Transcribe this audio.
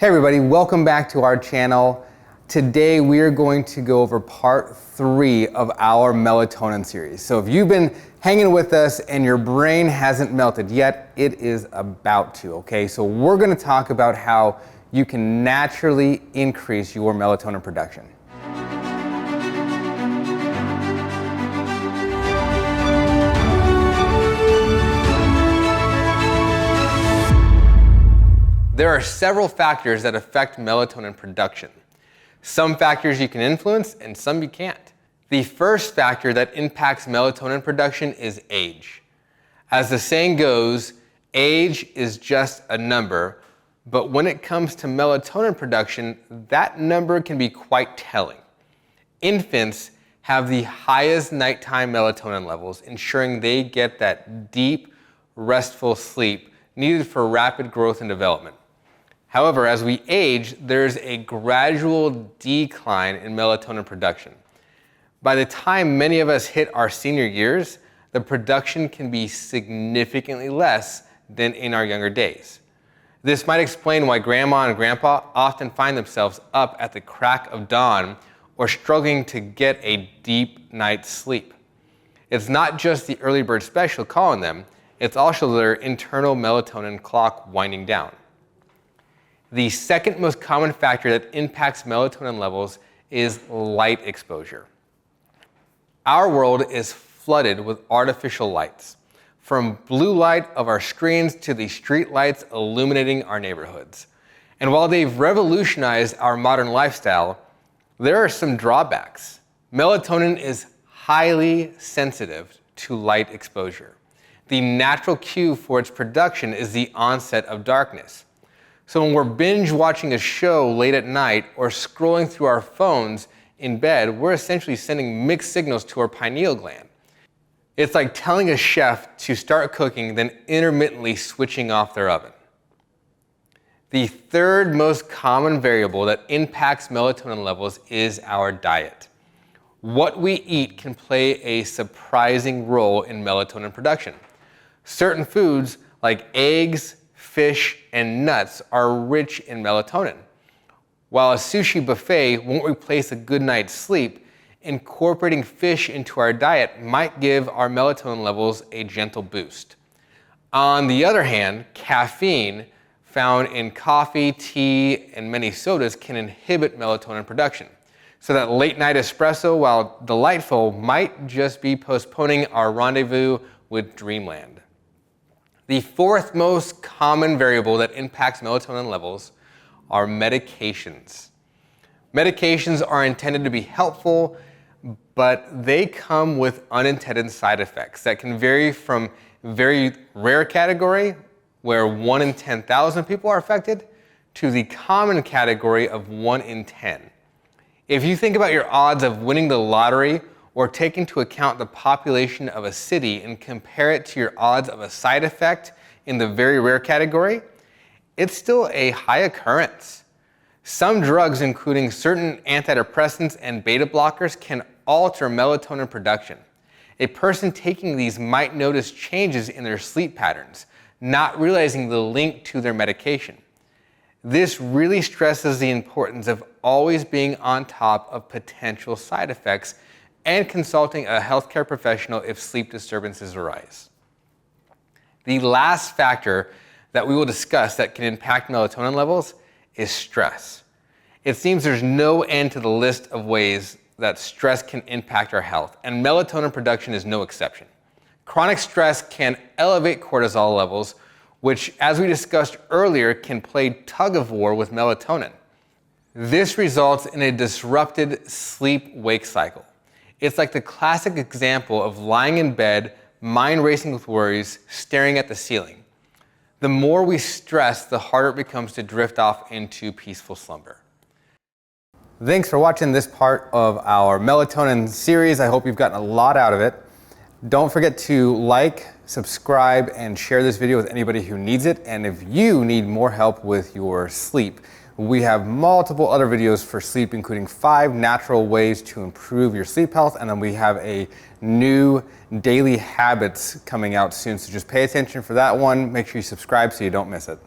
Hey everybody, welcome back to our channel. Today we are going to go over part 3 of our melatonin series. So if you've been hanging with us and your brain hasn't melted yet, it is about to, okay? So we're gonna talk about how you can naturally increase your melatonin production. There are several factors that affect melatonin production. Some factors you can influence and some you can't. The first factor that impacts melatonin production is age. As the saying goes, age is just a number, but when it comes to melatonin production, that number can be quite telling. Infants have the highest nighttime melatonin levels, ensuring they get that deep, restful sleep needed for rapid growth and development. However, as we age, there's a gradual decline in melatonin production. By the time many of us hit our senior years, the production can be significantly less than in our younger days. This might explain why grandma and grandpa often find themselves up at the crack of dawn or struggling to get a deep night's sleep. It's not just the early bird special calling them, it's also their internal melatonin clock winding down. The second most common factor that impacts melatonin levels is light exposure. Our world is flooded with artificial lights, from blue light of our screens to the street lights illuminating our neighborhoods. And while they've revolutionized our modern lifestyle, there are some drawbacks. Melatonin is highly sensitive to light exposure. The natural cue for its production is the onset of darkness. So when we're binge watching a show late at night or scrolling through our phones in bed, we're essentially sending mixed signals to our pineal gland. It's like telling a chef to start cooking, then intermittently switching off their oven. The third most common variable that impacts melatonin levels is our diet. What we eat can play a surprising role in melatonin production. Certain foods like eggs, fish, and nuts are rich in melatonin. While a sushi buffet won't replace a good night's sleep, incorporating fish into our diet might give our melatonin levels a gentle boost. On the other hand, caffeine found in coffee, tea, and many sodas can inhibit melatonin production. So that late night espresso, while delightful, might just be postponing our rendezvous with dreamland. The fourth most common variable that impacts melatonin levels are medications. Medications are intended to be helpful, but they come with unintended side effects that can vary from very rare category, where 1 in 10,000 people are affected, to the common category of 1 in 10. If you think about your odds of winning the lottery or take into account the population of a city and compare it to your odds of a side effect in the very rare category, it's still a high occurrence. Some drugs, including certain antidepressants and beta blockers, can alter melatonin production. A person taking these might notice changes in their sleep patterns, not realizing the link to their medication. This really stresses the importance of always being on top of potential side effects and consulting a healthcare professional if sleep disturbances arise. The last factor that we will discuss that can impact melatonin levels is stress. It seems there's no end to the list of ways that stress can impact our health, and melatonin production is no exception. Chronic stress can elevate cortisol levels, which, as we discussed earlier, can play tug-of-war with melatonin. This results in a disrupted sleep-wake cycle. It's like the classic example of lying in bed, mind racing with worries, staring at the ceiling. The more we stress, the harder it becomes to drift off into peaceful slumber. Thanks for watching this part of our melatonin series. I hope you've gotten a lot out of it. Don't forget to like, subscribe, and share this video with anybody who needs it. And if you need more help with your sleep, we have multiple other videos for sleep, including 5 natural ways to improve your sleep health. And then we have a new daily habits coming out soon. So just pay attention for that one. Make sure you subscribe so you don't miss it.